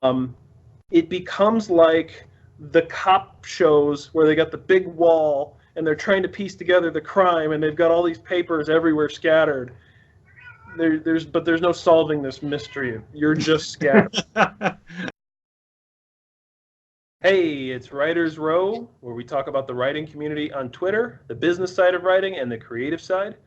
um, it becomes like the cop shows where they got the big wall and they're trying to piece together the crime and they've got all these papers everywhere scattered. There's no solving this mystery. You're just scattered. Hey, it's Writers Row, where we talk about the writing community on Twitter, the business side of writing, and the creative side.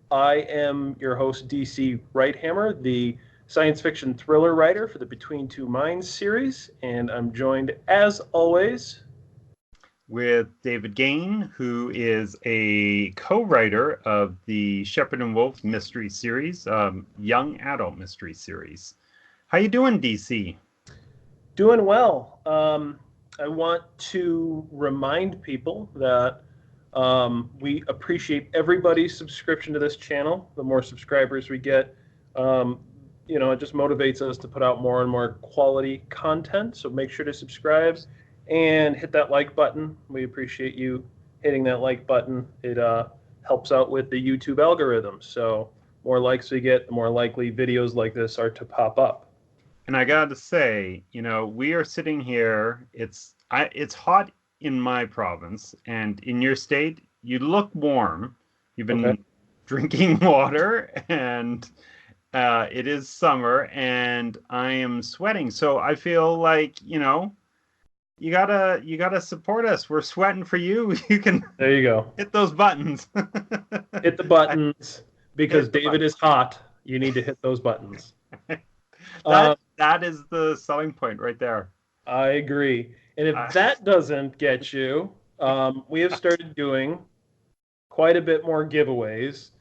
I am your host, DC Wright-Hammer, the science fiction thriller writer for the Between Two Minds series, and I'm joined, as always, with David Gane, who is a co-writer of the Shepherd and Wolf mystery series, young adult mystery series. How you doing, DC? doing well. I want to remind people that we appreciate everybody's subscription to this channel. The more subscribers we get, it just motivates us to put out more and more quality content. So make sure to subscribe and hit that like button. We appreciate you hitting that like button. It helps out with the YouTube algorithm. So more likes we get, the more likely videos like this are to pop up. And I got to say, we are sitting here. It's hot in my province, and in your state, you look warm. You've been drinking water, and it is summer, and I am sweating. So I feel like, you gotta support us. We're sweating for you. There you go. Hit those buttons. Hit the buttons because David is hot. You need to hit those buttons. That is the selling point right there. I agree. And if that doesn't get you, we have started doing quite a bit more giveaways.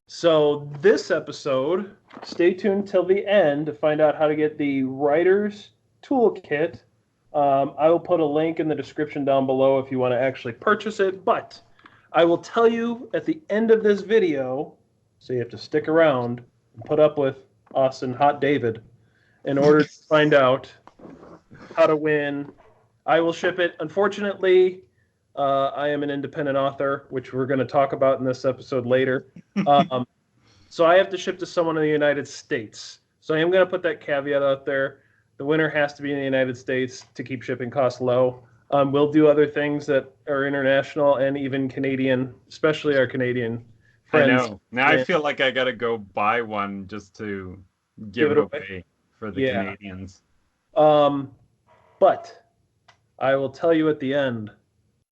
So this episode, stay tuned till the end to find out how to get the Writer's Toolkit. I will put a link in the description down below if you want to actually purchase it. But I will tell you at the end of this video, so you have to stick around and put up with us and Hot David in order to find out how to win. I will ship it. Unfortunately, I am an independent author, which we're going to talk about in this episode later. So I have to ship to someone in the United States. So I am going to put that caveat out there. The winner has to be in the United States to keep shipping costs low. We'll do other things that are international and even Canadian, especially our Canadian friends. I know. Now I feel like I got to go buy one just to give it away for the Canadians. But I will tell you at the end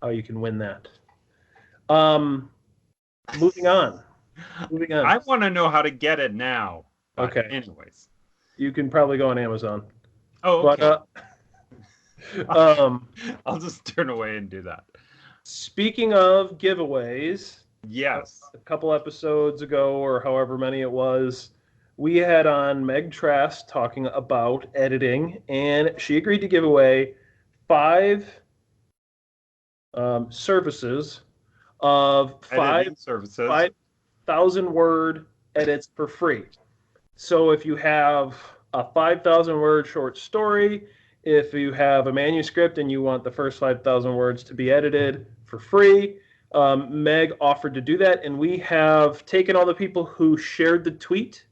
how you can win that. Moving on. I want to know how to get it now. But okay. Anyways. You can probably go on Amazon. Oh, okay. I'll just turn away and do that. Speaking of giveaways, yes, a couple episodes ago or however many it was, we had on Meg Trast talking about editing, and she agreed to give away 5 services of 5,000 word edits for free. So if you have a 5,000 word short story, if you have a manuscript and you want the first 5,000 words to be edited for free, Meg offered to do that, and we have taken all the people who shared the tweet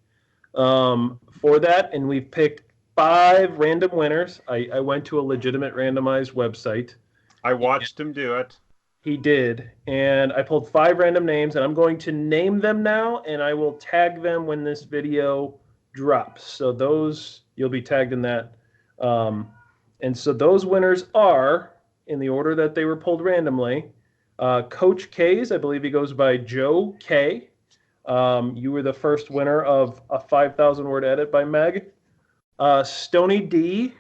for that, and we've picked 5 random winners. I went to a legitimate randomized website. I watched him do it. He did, and I pulled 5 random names, and I'm going to name them now, and I will tag them when this video drops. So those, you'll be tagged in that. And so those winners are, in the order that they were pulled randomly, Coach K's, I believe he goes by Joe K. You were the first winner of a 5,000 word edit by Meg. Stony D.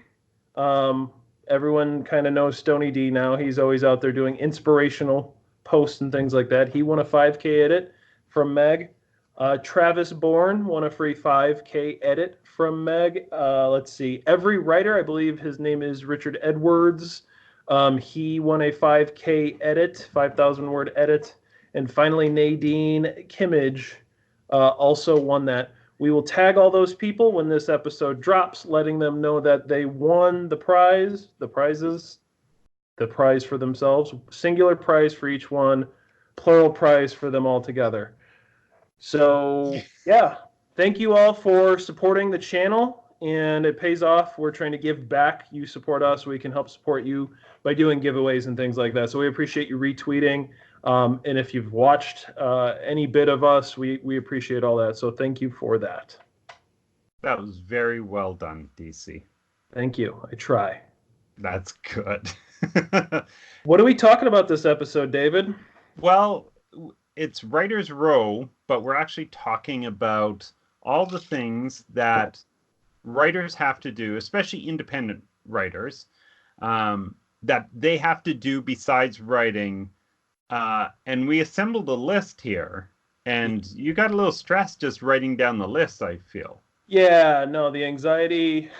Everyone kind of knows Stony D now. He's always out there doing inspirational posts and things like that. He won a 5K edit from Meg. Travis Bourne won a free 5K edit from Meg. Let's see. Every writer, I believe his name is Richard Edwards. He won a 5K edit, 5,000 word edit. And finally, Nadine Kimmage also won that. We will tag all those people when this episode drops, letting them know that they won the prize, the prize for themselves, singular prize for each one, plural prize for them all together. So, yeah, thank you all for supporting the channel and it pays off. We're trying to give back. You support us, we can help support you by doing giveaways and things like that. So we appreciate you retweeting. And if you've watched any bit of us, we appreciate all that. So thank you for that. That was very well done, DC. Thank you. I try. That's good. What are we talking about this episode, David? Well, it's Writer's Row, but we're actually talking about all the things that writers have to do, especially independent writers, that they have to do besides writing. And we assembled a list here, and you got a little stressed just writing down the list, I feel. Yeah, no, the anxiety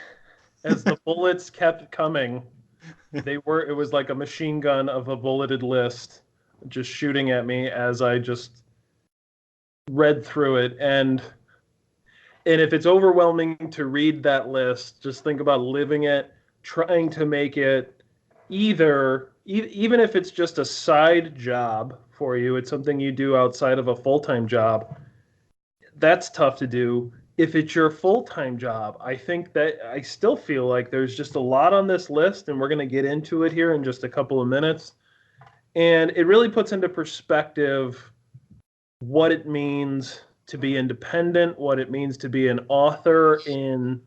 as the bullets kept coming. It was like a machine gun of a bulleted list just shooting at me as I just read through it. And if it's overwhelming to read that list, just think about living it, trying to make it even if it's just a side job for you, it's something you do outside of a full-time job. That's tough to do. If it's your full-time job, I think that I still feel like there's just a lot on this list, and we're going to get into it here in just a couple of minutes. And it really puts into perspective what it means to be independent, what it means to be an author in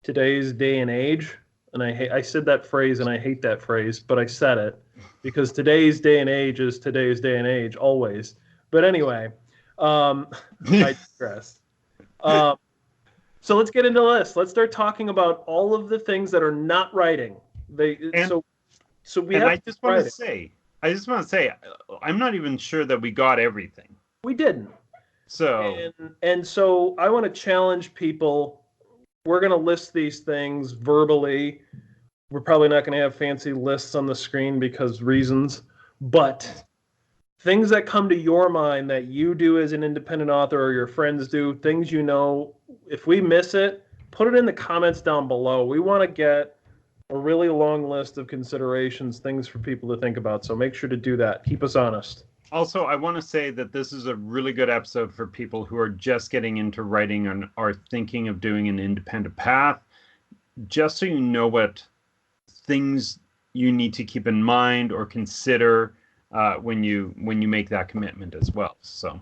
today's day and age. And I said that phrase, and I hate that phrase, but I said it because today's day and age is today's day and age always. But anyway, I digress. So let's get into the list. Let's start talking about all of the things that are not writing. So we have. I just want to say, I'm not even sure that we got everything. We didn't. So and so I want to challenge people. We're going to list these things verbally. We're probably not going to have fancy lists on the screen because reasons, but things that come to your mind that you do as an independent author or your friends do, things you know, if we miss it, put it in the comments down below. We want to get a really long list of considerations, things for people to think about. So make sure to do that. Keep us honest. Also, I want to say that this is a really good episode for people who are just getting into writing and are thinking of doing an independent path, just so you know what things you need to keep in mind or consider when you make that commitment as well. So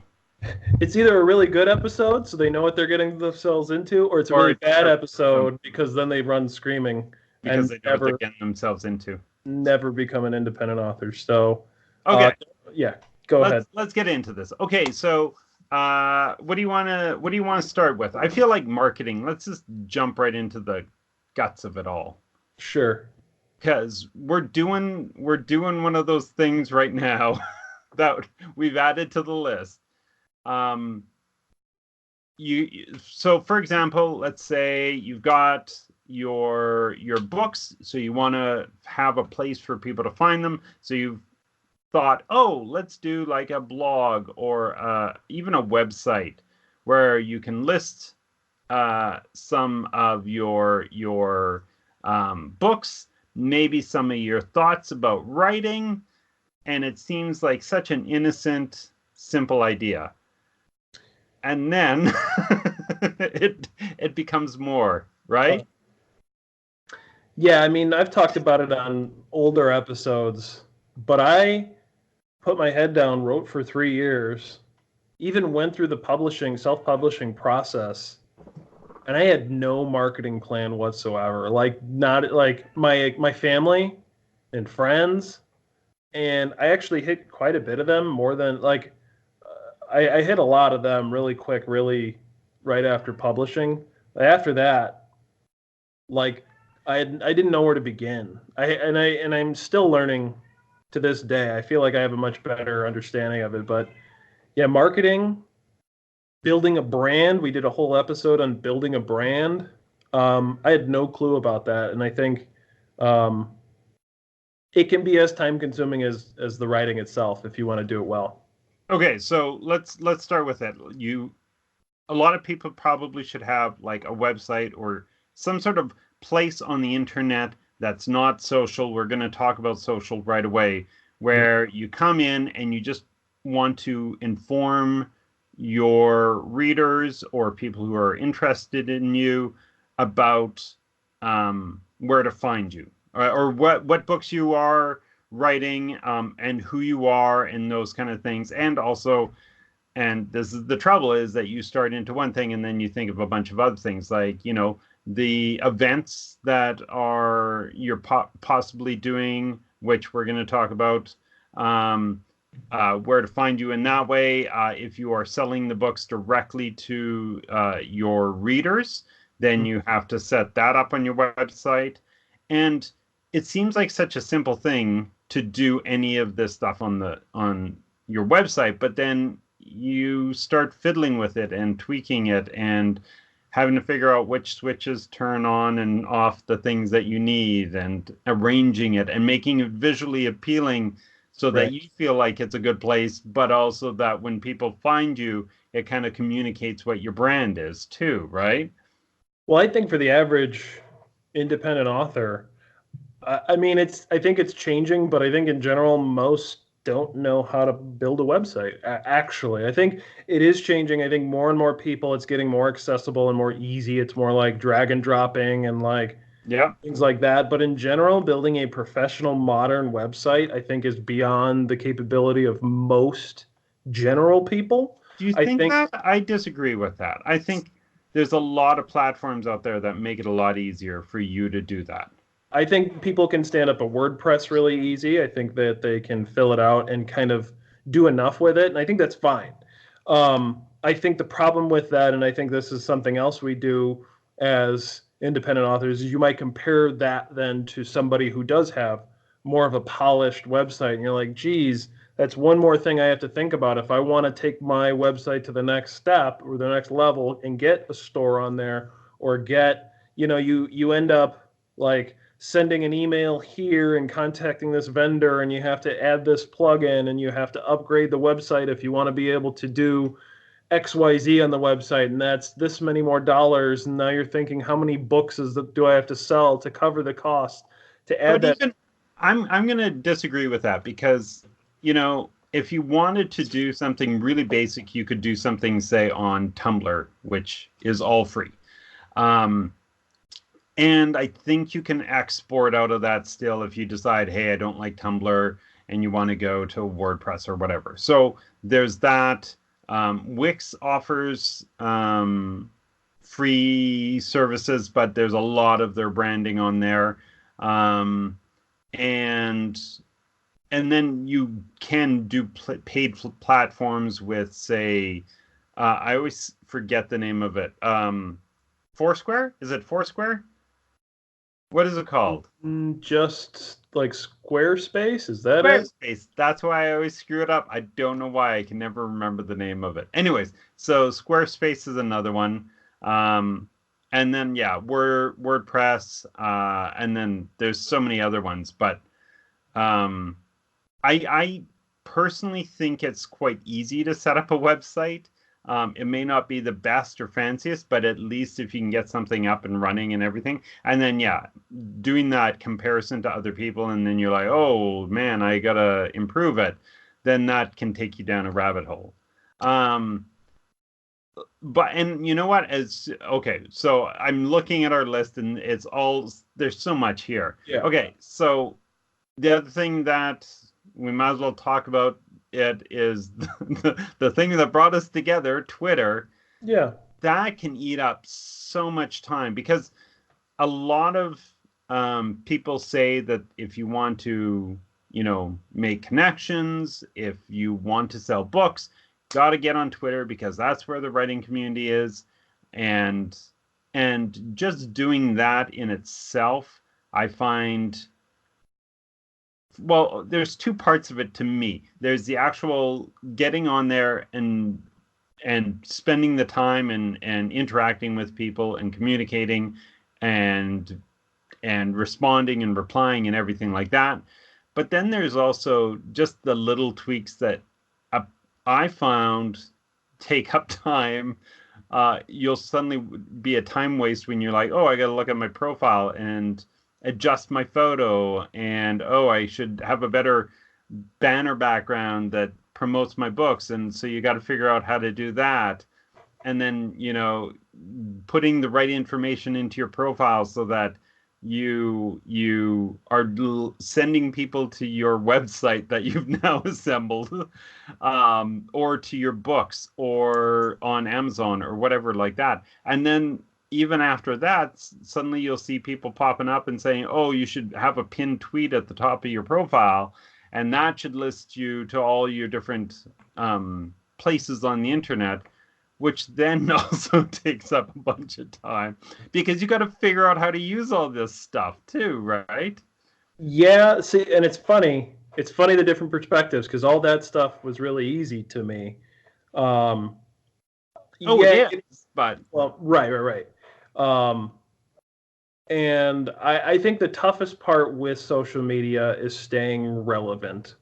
it's either a really good episode, so they know what they're getting themselves into, or it's a really bad episode because then they run screaming because they know what they're getting themselves into. Never become an independent author. So okay, yeah. Go ahead. Let's get into this. Okay, so what do you want to start with? I feel like marketing. Let's just jump right into the guts of it all. Sure. Because we're doing one of those things right now that we've added to the list. So for example, let's say you've got your books, so you want to have a place for people to find them. So you've thought, oh, let's do like a blog or even a website where you can list some of your books, maybe some of your thoughts about writing, and it seems like such an innocent, simple idea. And then it becomes more, right? Yeah, I mean, I've talked about it on older episodes, but I put my head down, wrote for 3 years, even went through the self-publishing process, and I had no marketing plan whatsoever. Like, not like my family and friends, and I actually hit quite a bit of them, more than like I hit a lot of them really quick, really right after publishing. After that, like I didn't know where to begin. I'm still learning to this day. I feel like I have a much better understanding of it. But yeah, marketing, building a brand. We did a whole episode on building a brand. I had no clue about that, and I think it can be as time consuming as the writing itself if you want to do it well. Okay, so let's start with it. A lot of people probably should have like a website or some sort of place on the internet that's not social. We're going to talk about social right away, where you come in and you just want to inform your readers or people who are interested in you about where to find you, or what books you are writing, and who you are, and those kind of things. And also, and this is the trouble, is that you start into one thing and then you think of a bunch of other things, like, the events that you're possibly doing, which we're going to talk about, where to find you in that way. If you are selling the books directly to your readers, then you have to set that up on your website. And it seems like such a simple thing to do any of this stuff on your website, but then you start fiddling with it and tweaking it and having to figure out which switches turn on and off the things that you need, and arranging it and making it visually appealing so that you feel like it's a good place, but also that when people find you, it kind of communicates what your brand is too, right? Well, I think for the average independent author, I mean, I think it's changing, but I think in general, most don't know how to build a website. Actually, I think it is changing. I think more and more people, it's getting more accessible and more easy. It's more like drag and dropping and like things like that. But in general, building a professional modern website, I think, is beyond the capability of most general people. Do you think that? I disagree with that. I think there's a lot of platforms out there that make it a lot easier for you to do that. I think people can stand up a WordPress really easy. I think that they can fill it out and kind of do enough with it, and I think that's fine. I think the problem with that, and I think this is something else we do as independent authors, is you might compare that then to somebody who does have more of a polished website, and you're like, geez, that's one more thing I have to think about. If I want to take my website to the next step or the next level and get a store on there, or get, you end up like sending an email here and contacting this vendor, and you have to add this plugin, and you have to upgrade the website if you want to be able to do XYZ on the website, and that's this many more dollars. And now you're thinking, how many books do I have to sell to cover the cost to add that? I'm going to disagree with that, because, if you wanted to do something really basic, you could do something, say, on Tumblr, which is all free. And I think you can export out of that still if you decide, hey, I don't like Tumblr, and you want to go to WordPress or whatever. So there's that. Wix offers free services, but there's a lot of their branding on there. And then you can do paid platforms with, say, I always forget the name of it. Foursquare? Is it Foursquare? What is it called? Just like Squarespace? Is that it? Squarespace. That's why I always screw it up. I don't know why. I can never remember the name of it. Anyways, so Squarespace is another one. And then, WordPress. And then there's so many other ones. But I personally think it's quite easy to set up a website. It may not be the best or fanciest, but at least if you can get something up and running and everything, and then doing that comparison to other people, and then you're like, oh man, I gotta improve it, then that can take you down a rabbit hole. But, and you know what, so I'm looking at our list, and there's so much here. Okay, so the other thing that we might as well talk about, it is the thing that brought us together, Twitter. That can eat up so much time, because a lot of people say that if you want to, make connections, if you want to sell books, got to get on Twitter, because that's where the writing community is. And just doing that in itself, I find, well, there's two parts of it to me. There's the actual getting on there and spending the time and interacting with people and communicating and responding and replying and everything like that. But then there's also just the little tweaks that I found take up time. You'll suddenly be a time waste when you're like, oh, I got to look at my profile and adjust my photo, and I should have a better banner background that promotes my books, and so you got to figure out how to do that. And then putting the right information into your profile so that you are sending people to your website that you've now assembled, or to your books or on Amazon or whatever like that. And then even after that, suddenly you'll see people popping up and saying, oh, you should have a pinned tweet at the top of your profile, and that should list you to all your different places on the internet, which then also takes up a bunch of time because you got to figure out how to use all this stuff too, right? Yeah, see, and it's funny. It's funny the different perspectives because all that stuff was really easy to me. Um, Oh, yeah, it is, but well, right. Um, and I think the toughest part with social media is staying relevant.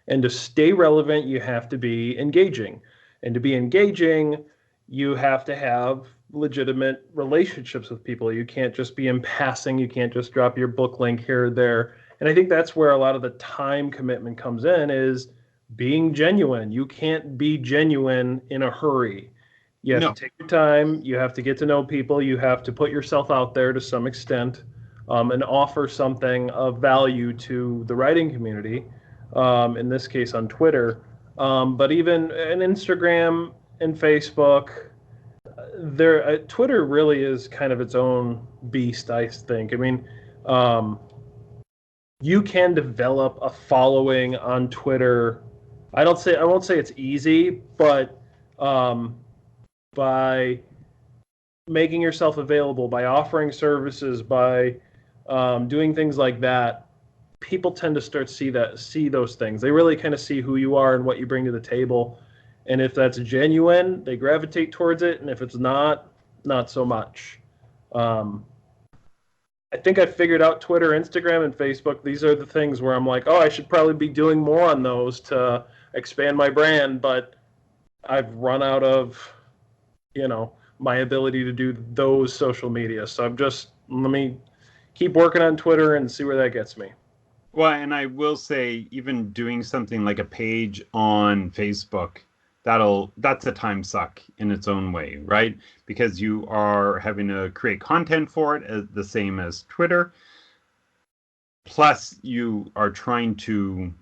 And to stay relevant, you have to be engaging. And to be engaging, you have to have legitimate relationships with people. You can't just be in passing. You can't just drop your book link here or there. And I think that's where a lot of the time commitment comes in, is being genuine. You can't be genuine in a hurry. You have to no. take your time. You have to get to know people. You have to put yourself out there to some extent, and offer something of value to the writing community, in this case on Twitter. But even in Instagram and Facebook, Twitter really is kind of its own beast, I think. I mean, um, you can develop a following on Twitter. I won't say it's easy, but um, by making yourself available, by offering services, by doing things like that, people tend to start see those things. They really kind of see who you are and what you bring to the table. And if that's genuine, they gravitate towards it. And if it's not, not so much. Um, I think I figured out Twitter, Instagram, and Facebook. These are the things where I'm like, oh, I should probably be doing more on those to expand my brand. But I've run out of, my ability to do those social media. So let me keep working on Twitter and see where that gets me. Well, and I will say, even doing something like a page on Facebook, that's a time suck in its own way, right? Because you are having to create content for it, as the same as Twitter. Plus, you are trying to.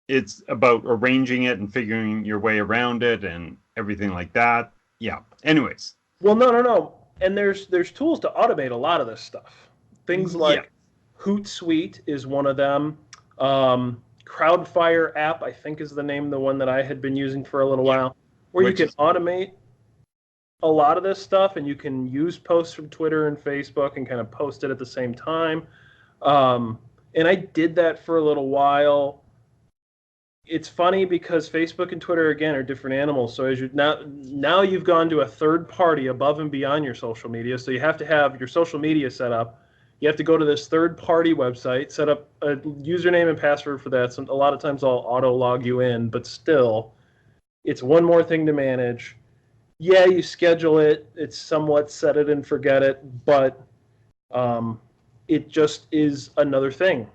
It's about arranging it and figuring your way around it and everything like that. Yeah. Anyways. Well, no. And there's tools to automate a lot of this stuff. Things like Hootsuite is one of them. Crowdfire app, I think, is the name, the one that I had been using for a little while, where you can automate a lot of this stuff, and you can use posts from Twitter and Facebook and kind of post it at the same time. And I did that for a little while. It's funny because Facebook and Twitter, again, are different animals. So as you now you've gone to a third party above and beyond your social media. So you have to have your social media set up. You have to go to this third party website, set up a username and password for that. So a lot of times I'll auto log you in, but still, it's one more thing to manage. Yeah, you schedule it. It's somewhat set it and forget it, but it just is another thing.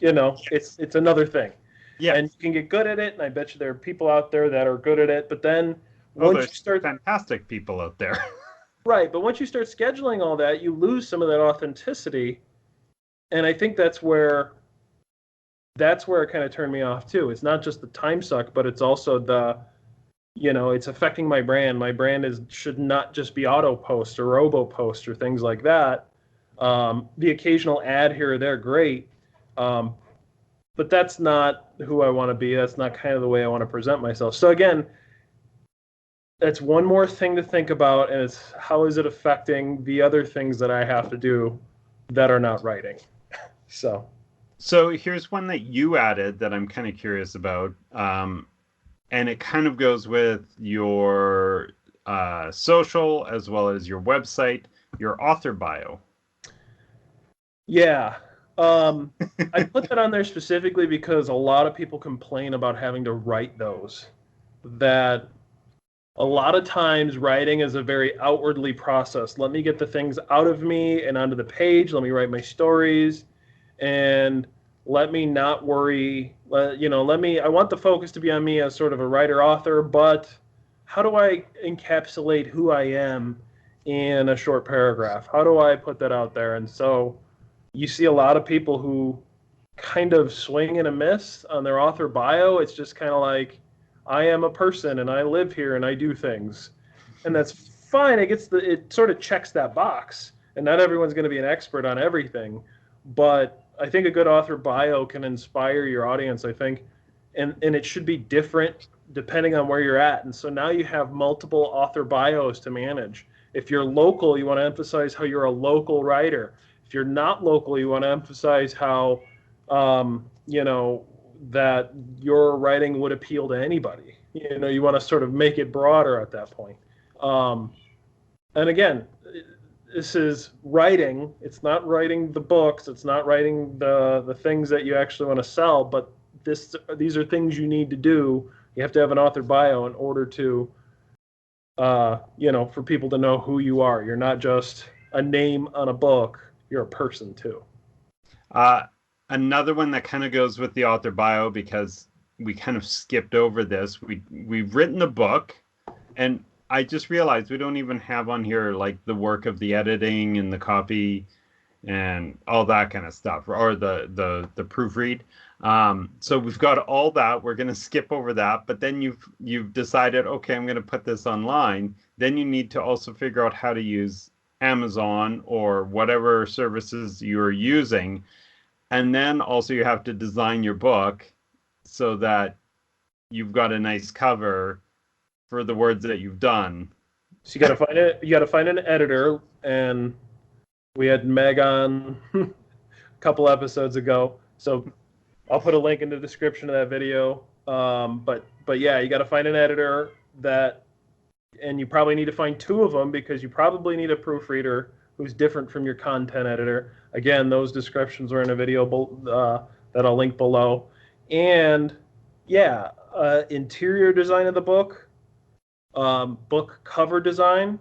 It's another thing. Yeah, and you can get good at it, and I bet you there are people out there that are good at it. But then once you start, fantastic people out there, right? But once you start scheduling all that, you lose some of that authenticity, and I think that's where it kind of turned me off too. It's not just the time suck, but it's also it's affecting my brand. My brand should not just be auto post or robo post or things like that. The occasional ad here or there, great. But that's not who I want to be. That's not kind of the way I want to present myself. So again, that's one more thing to think about, and it's how is it affecting the other things that I have to do that are not writing. So here's one that you added that I'm kind of curious about, and it kind of goes with your social as well as your website, your author bio. Yeah. I put that on there specifically because a lot of people complain about having to write those. That a lot of times writing is a very outwardly processed. Let me get the things out of me and onto the page. Let me write my stories, and let me not worry. I want the focus to be on me as sort of a writer-author, but how do I encapsulate who I am in a short paragraph? How do I put that out there? And so you see a lot of people who kind of swing and a miss on their author bio. It's just kind of like, I am a person and I live here and I do things. And that's fine. It sort of checks that box. And not everyone's going to be an expert on everything. But I think a good author bio can inspire your audience, I think. And it should be different depending on where you're at. And so now you have multiple author bios to manage. If you're local, you want to emphasize how you're a local writer. If you're not local, you want to emphasize how, that your writing would appeal to anybody. You want to sort of make it broader at that point. And again, this is writing. It's not writing the books. It's not writing the things that you actually want to sell. But these are things you need to do. You have to have an author bio in order to, for people to know who you are. You're not just a name on a book. You're a person too. Another one that kind of goes with the author bio, because we kind of skipped over this. We've written a book, and I just realized we don't even have on here like the work of the editing and the copy and all that kind of stuff, or the proofread. So we've got all that. We're going to skip over that, but then you've decided, okay, I'm going to put this online. Then you need to also figure out how to use Amazon or whatever services you're using. And then also you have to design your book so that you've got a nice cover for the words that you've done. So you got to find it. You got to find an editor, and we had Meg on a couple episodes ago. So I'll put a link in the description of that video. But yeah, you got to find an editor and you probably need to find two of them, because you probably need a proofreader who's different from your content editor. Again, those descriptions are in a video that I'll link below. And yeah, interior design of the book, book cover design.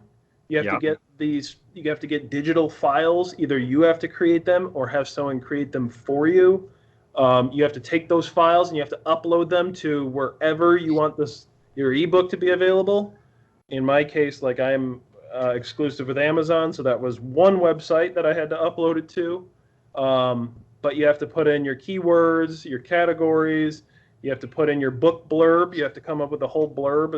You have to get these. You have to get digital files. Either you have to create them or have someone create them for you. You have to take those files and you have to upload them to wherever you want your ebook to be available. In my case, like I'm exclusive with Amazon, so that was one website that I had to upload it to. But you have to put in your keywords, your categories. You have to put in your book blurb. You have to come up with a whole blurb,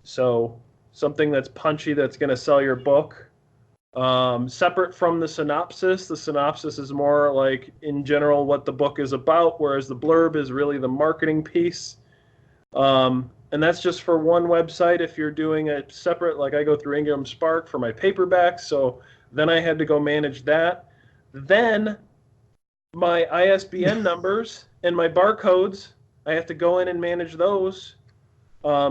so something that's punchy that's going to sell your book. Separate from the synopsis. The synopsis is more like, in general, what the book is about, whereas the blurb is really the marketing piece. And that's just for one website. If you're doing a separate, like I go through Ingram Spark for my paperbacks, so then I had to go manage that. Then my ISBN numbers and my barcodes, I have to go in and manage those,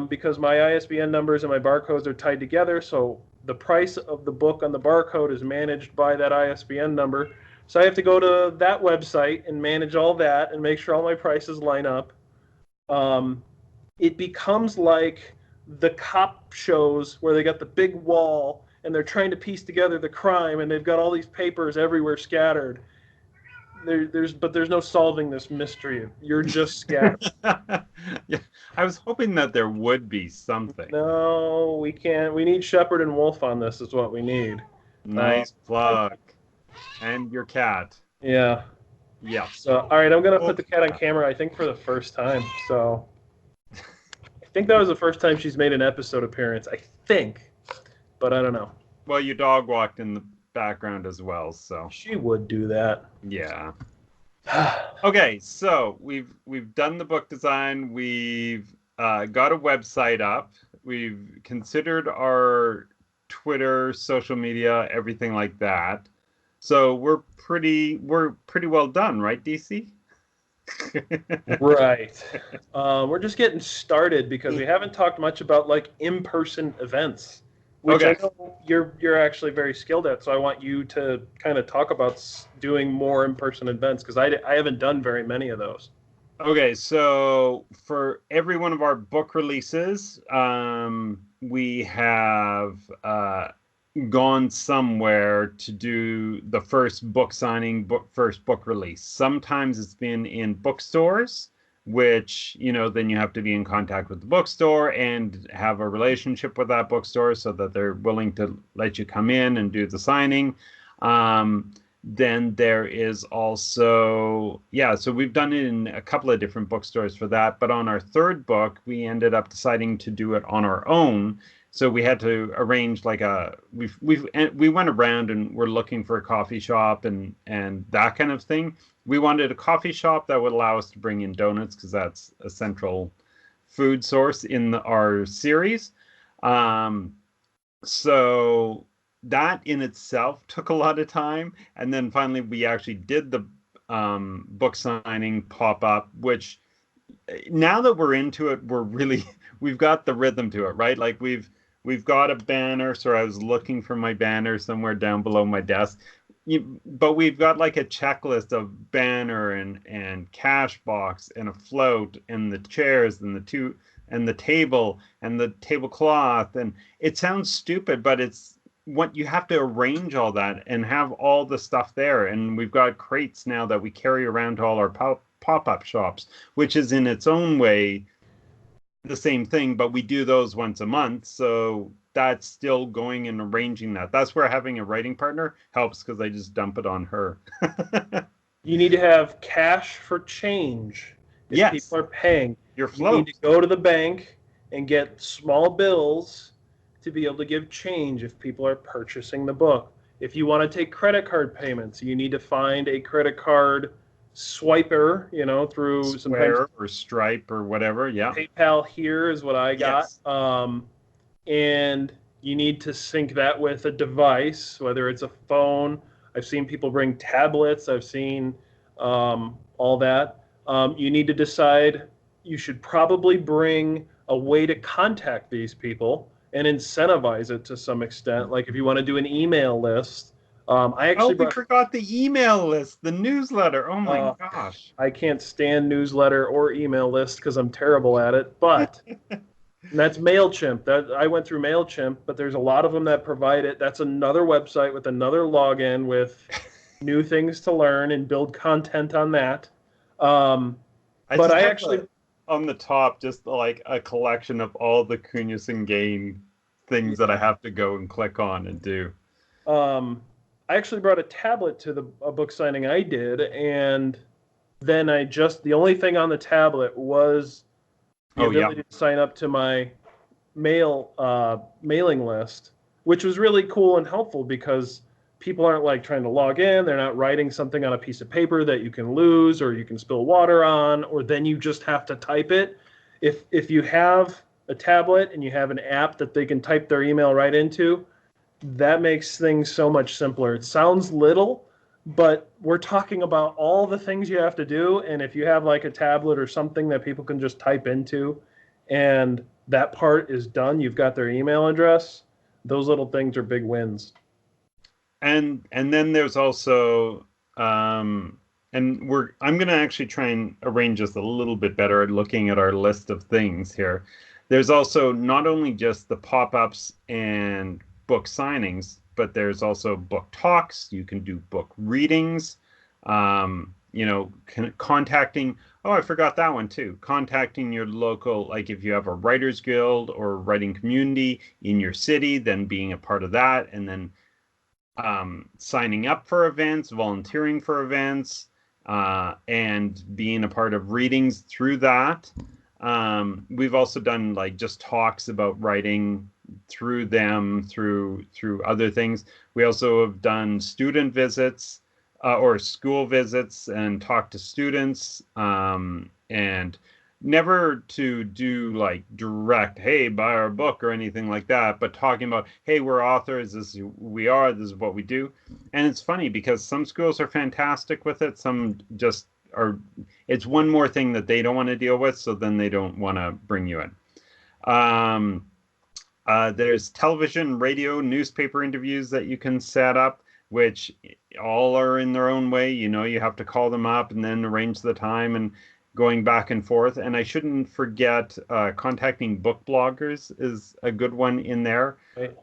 because my ISBN numbers and my barcodes are tied together. So the price of the book on the barcode is managed by that ISBN number. So I have to go to that website and manage all that and make sure all my prices line up. It becomes like the cop shows where they got the big wall and they're trying to piece together the crime, and they've got all these papers everywhere scattered. There's no solving this mystery. You're just scattered. Yeah, I was hoping that there would be something. No, we can't. We need Shepherd and Wolf on this. Is what we need. Nice plug. And your cat. Yeah. Yeah. So all right, I'm gonna put the cat on camera. I think for the first time. So I think that was the first time she's made an episode appearance. I think, but I don't know. Well, your dog walked in the background as well, so she would do that. Yeah. Okay, so we've done the book design. We've got a website up. We've considered our Twitter, social media, everything like that. So we're pretty well done, right, DC? Right. We're just getting started because we haven't talked much about like in-person events, which I know you're actually very skilled at. So I want you to kind of talk about doing more in-person events, because I haven't done very many of those. Okay, so for every one of our book releases, we have gone somewhere to do the first book signing, first book release. Sometimes it's been in bookstores. which, then you have to be in contact with the bookstore and have a relationship with that bookstore so that they're willing to let you come in and do the signing. Then there is also, so we've done it in a couple of different bookstores for that. But on our third book, we ended up deciding to do it on our own. So we had to arrange like we went around and we're looking for a coffee shop and that kind of thing. We wanted a coffee shop that would allow us to bring in donuts because that's a central food source in our series. So that in itself took a lot of time. And then finally we actually did the book signing pop-up, which now that we're into it, we've got the rhythm to it, right? Like we've got a banner. So I was looking for my banner somewhere down below my desk. But we've got like a checklist of banner and cash box and a float and the chairs and the table and the tablecloth. And it sounds stupid, but it's what you have to arrange all that and have all the stuff there. And we've got crates now that we carry around to all our pop-up shops, which is in its own way the same thing, but we do those once a month. So that's still going and arranging that. That's where having a writing partner helps because I just dump it on her. You need to have cash for change if people are paying. Your float. You need to go to the bank and get small bills to be able to give change if people are purchasing the book. If you want to take credit card payments, you need to find a credit card swiper, through Square or Stripe or whatever. Yeah. PayPal here is what I got. Yes. And you need to sync that with a device, whether it's a phone. I've seen people bring tablets. I've seen all that. You need to decide you should probably bring a way to contact these people and incentivize it to some extent. Like if you want to do an email list, we forgot the email list, the newsletter. Oh my gosh. I can't stand newsletter or email list because I'm terrible at it. But that's MailChimp. I went through MailChimp, but there's a lot of them that provide it. That's another website with another login with new things to learn and build content on that. On the top, just like a collection of all the Kunis and Gane things that I have to go and click on and do. I actually brought a tablet to a book signing I did, and then the only thing on the tablet was the ability to sign up to my mailing list, which was really cool and helpful because people aren't like trying to log in. They're not writing something on a piece of paper that you can lose or you can spill water on, or then you just have to type it. If you have a tablet and you have an app that they can type their email right into, that makes things so much simpler. It sounds little, but we're talking about all the things you have to do. And if you have like a tablet or something that people can just type into and that part is done, you've got their email address, those little things are big wins. And then there's also, I'm going to actually try and arrange this a little bit better looking at our list of things here. There's also not only just the pop-ups and book signings, but there's also book talks. You can do book readings, contacting, I forgot that one too. Contacting your local, like if you have a writer's guild or writing community in your city, then being a part of that, and then signing up for events, volunteering for events, and being a part of readings through that. We've also done like just talks about writing through them, through other things. We also have done student visits or school visits and talked to students, and never to do like direct, hey, buy our book or anything like that, but talking about, hey, we're authors, this is who we are, this is what we do. And it's funny because some schools are fantastic with it, some just are, it's one more thing that they don't want to deal with, so then they don't want to bring you in. There's television, radio, newspaper interviews that you can set up, which all are in their own way. You have to call them up and then arrange the time and going back and forth. And I shouldn't forget contacting book bloggers is a good one in there,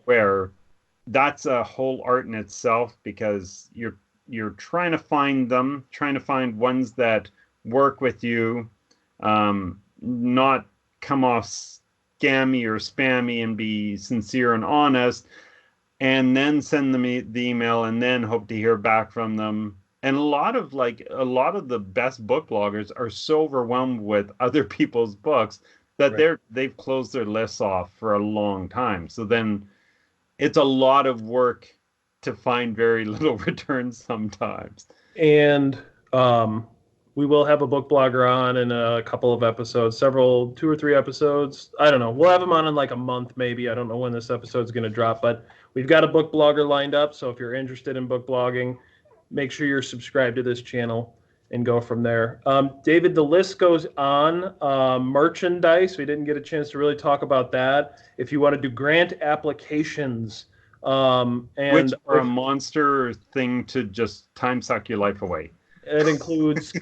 where that's a whole art in itself because you're trying to find ones that work with you, not come off scammy or spammy and be sincere and honest, and then send them the email and then hope to hear back from them. And a lot of the best book bloggers are so overwhelmed with other people's books that they've closed their lists off for a long time. So then it's a lot of work to find very little return sometimes. And we will have a book blogger on in a couple of episodes, 2 or 3 episodes. I don't know. We'll have him on in like a month, maybe. I don't know when this episode's going to drop, but we've got a book blogger lined up. So if you're interested in book blogging, make sure you're subscribed to this channel and go from there. David, the list goes on. Merchandise, we didn't get a chance to really talk about that. If you want to do grant applications, which are a monster thing to just time suck your life away. It includes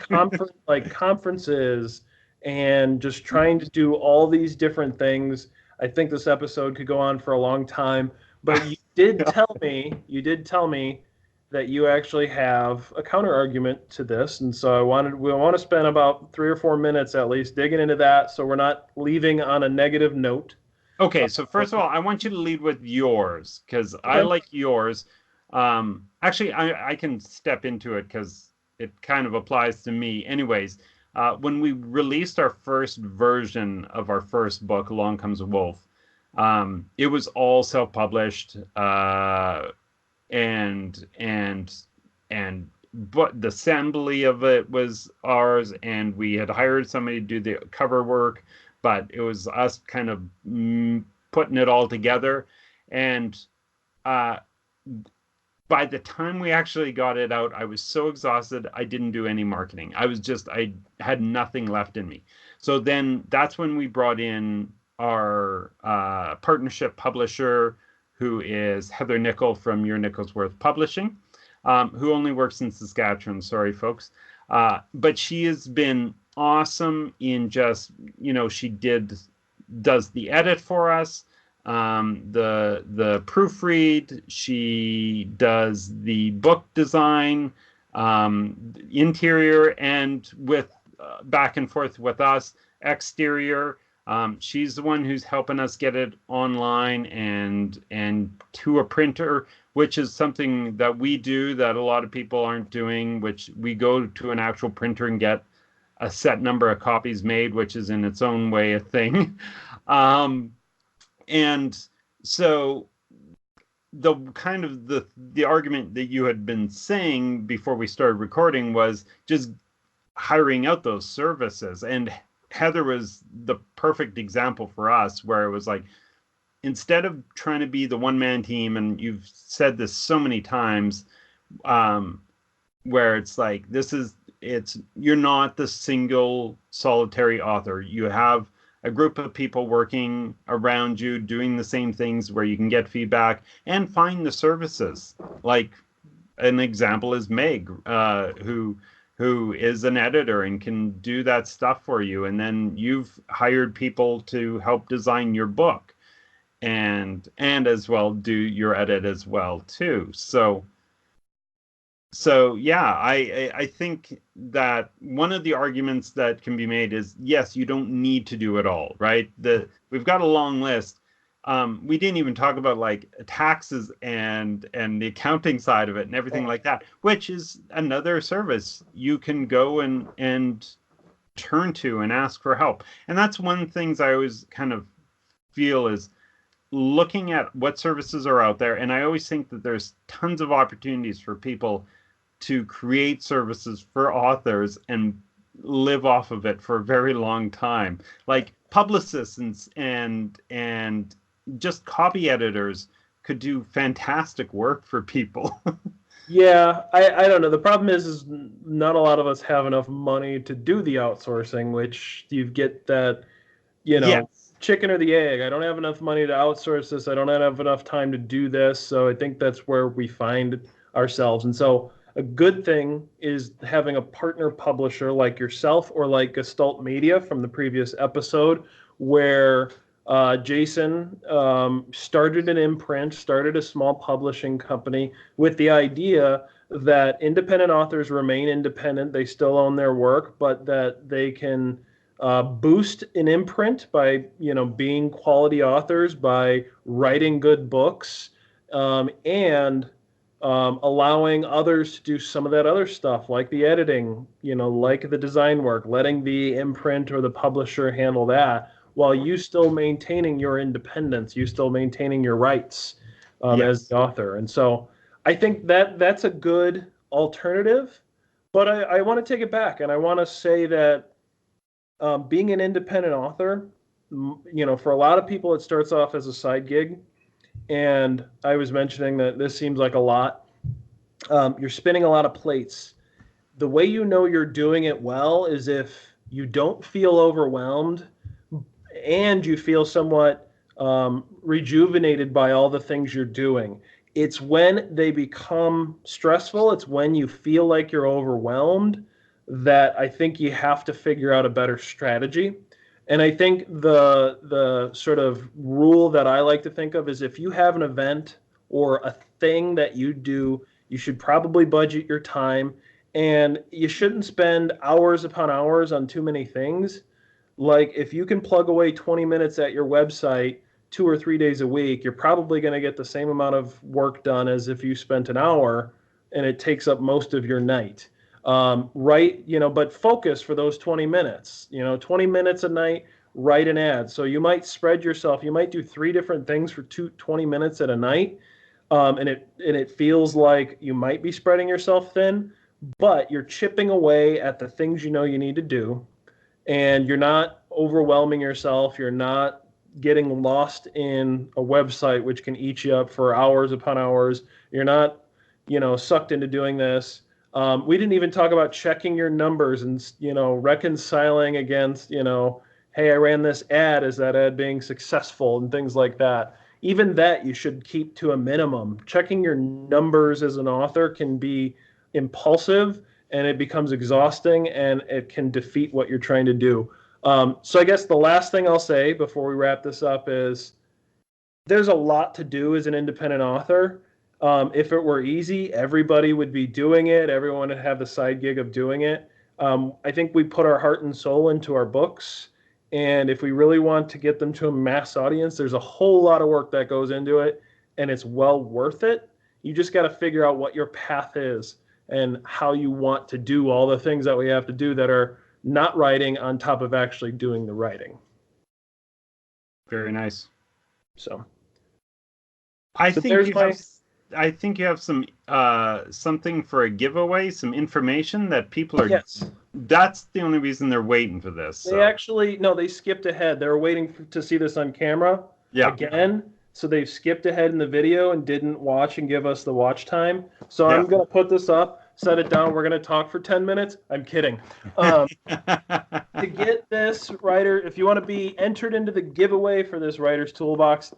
conferences and just trying to do all these different things. I think this episode could go on for a long time, but you did tell me that you actually have a counter argument to this, and so we want to spend about 3 or 4 minutes at least digging into that, so we're not leaving on a negative note. Okay, so first of all, I want you to lead with yours because I like yours. Actually, I can step into it because it kind of applies to me. Anyways, when we released our first version of our first book, Along Comes a Wolf, it was all self-published, but the assembly of it was ours, and we had hired somebody to do the cover work, but it was us kind of putting it all together. And by the time we actually got it out, I was so exhausted, I didn't do any marketing. I had nothing left in me. So then that's when we brought in our partnership publisher, who is Heather Nickel from Your Nicholsworth Publishing, who only works in Saskatchewan. Sorry, folks. But she has been awesome in just, she does the edit for us, the proofread, she does the book design, interior, and with back and forth with us, exterior. She's the one who's helping us get it online and to a printer, which is something that we do that a lot of people aren't doing, which we go to an actual printer and get a set number of copies made, which is in its own way a thing. And so the kind of the argument that you had been saying before we started recording was just hiring out those services. And Heather was the perfect example for us, where it was like, instead of trying to be the one-man team, and you've said this so many times, where it's like, you're not the single solitary author. You have a group of people working around you, doing the same things, where you can get feedback and find the services. Like an example is Meg, who is an editor and can do that stuff for you. And then you've hired people to help design your book and as well do your edit as well too. So yeah, I think that one of the arguments that can be made is, yes, you don't need to do it all, right? We've got a long list. We didn't even talk about like taxes and the accounting side of it and everything like that, which is another service you can go and turn to and ask for help. And that's one of the things I always kind of feel is looking at what services are out there. And I always think that there's tons of opportunities for people to create services for authors and live off of it for a very long time. Like publicists and just copy editors could do fantastic work for people. Yeah, I don't know. The problem is not a lot of us have enough money to do the outsourcing, which you get that, Yes. chicken or the egg. I don't have enough money to outsource this. I don't have enough time to do this. So I think that's where we find ourselves. And so a good thing is having a partner publisher like yourself or like Gestalt Media from the previous episode, where Jason started an imprint, started a small publishing company with the idea that independent authors remain independent. They still own their work, but that they can boost an imprint by, being quality authors, by writing good books, and allowing others to do some of that other stuff, like the editing, like the design work, letting the imprint or the publisher handle that, while you still maintaining your independence, you still maintaining your rights as Yes. the author. And so I think that that's a good alternative. But I want to take it back, and I want to say that being an independent author, for a lot of people, it starts off as a side gig. And I was mentioning that this seems like a lot. You're spinning a lot of plates. The way you know you're doing it well is if you don't feel overwhelmed and you feel somewhat rejuvenated by all the things you're doing. It's when they become stressful, it's when you feel like you're overwhelmed, that I think you have to figure out a better strategy. And I think the sort of rule that I like to think of is, if you have an event or a thing that you do, you should probably budget your time, and you shouldn't spend hours upon hours on too many things. Like, if you can plug away 20 minutes at your website 2 or 3 days a week, you're probably going to get the same amount of work done as if you spent an hour and it takes up most of your night. Right, but focus for those 20 minutes. 20 minutes a night, write an ad. So you might spread yourself. You might do 3 different things for 20 minutes at a night, and it feels like you might be spreading yourself thin, but you're chipping away at the things you need to do, and you're not overwhelming yourself. You're not getting lost in a website which can eat you up for hours upon hours. You're not, sucked into doing this. We didn't even talk about checking your numbers and, reconciling against, hey, I ran this ad. Is that ad being successful, and things like that. Even that you should keep to a minimum. Checking your numbers as an author can be impulsive, and it becomes exhausting, and it can defeat what you're trying to do. So I guess the last thing I'll say before we wrap this up is, there's a lot to do as an independent author. If it were easy, everybody would be doing it. Everyone would have the side gig of doing it. I think we put our heart and soul into our books. And if we really want to get them to a mass audience, there's a whole lot of work that goes into it, and it's well worth it. You just got to figure out what your path is and how you want to do all the things that we have to do that are not writing on top of actually doing the writing. Very nice. So I think you have some something for a giveaway, some information that people are. Yes. That's the only reason they're waiting for this. They actually, no, they skipped ahead. They were waiting to see this on camera again. So they've skipped ahead in the video and didn't watch and give us the watch time. So I'm going to put this up, set it down. We're going to talk for 10 minutes. I'm kidding. To get this writer, if you want to be entered into the giveaway for this writer's toolbox,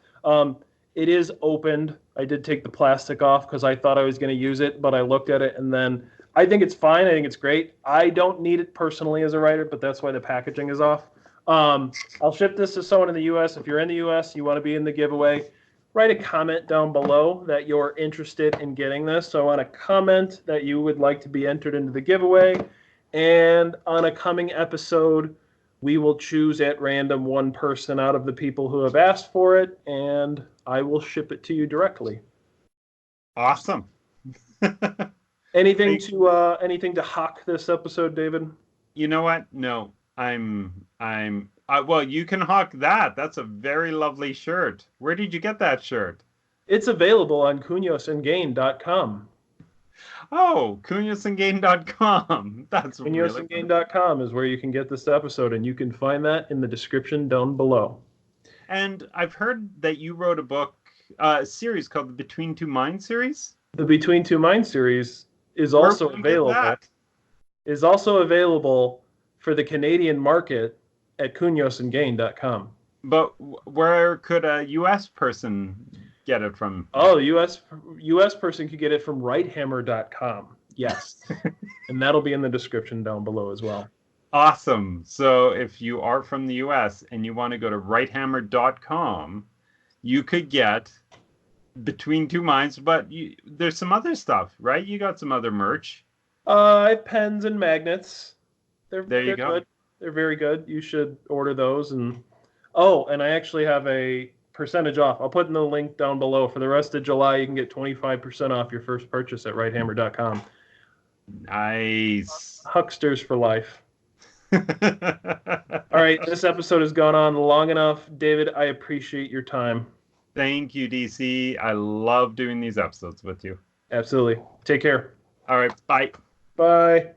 it is opened. I did take the plastic off because I thought I was going to use it, but I looked at it and then I think it's fine. I think it's great. I don't need it personally as a writer, but that's why the packaging is off. I'll ship this to someone in the U.S. If you're in the U.S., you want to be in the giveaway, write a comment down below that you're interested in getting this. So I want to comment that you would like to be entered into the giveaway. And on a coming episode, we will choose at random one person out of the people who have asked for it, and I will ship it to you directly. Awesome. Anything to hawk this episode, David? You know what? No, well, you can hawk that. That's a very lovely shirt. Where did you get that shirt? It's available on cunosandgane.com. Oh, cunosandgane.com. That's really cunosandgane.com is where you can get this episode, and you can find that in the description down below. And I've heard that you wrote a book, series called the Between Two Minds series. The Between Two Minds series is also available. Is also available for the Canadian market at cunosandgane.com. But where could a U.S. person get it from? Oh, U.S. person could get it from Wright-Hammer.com. Yes. And that'll be in the description down below as well. Awesome. So if you are from the U.S. and you want to go to Wright-Hammer.com, you could get Between Two Minds, but there's some other stuff, right? You got some other merch. I have pens and magnets. They're go. good. They're very good. You should order those. And I actually have a percentage off. I'll put in the link down below. For the rest of July, you can get 25% off your first purchase at Wright-Hammer.com. Nice. Hucksters for life. All right, this episode has gone on long enough. David, I appreciate your time. Thank you, DC. I love doing these episodes with you. Absolutely. Take care. All right, bye. Bye.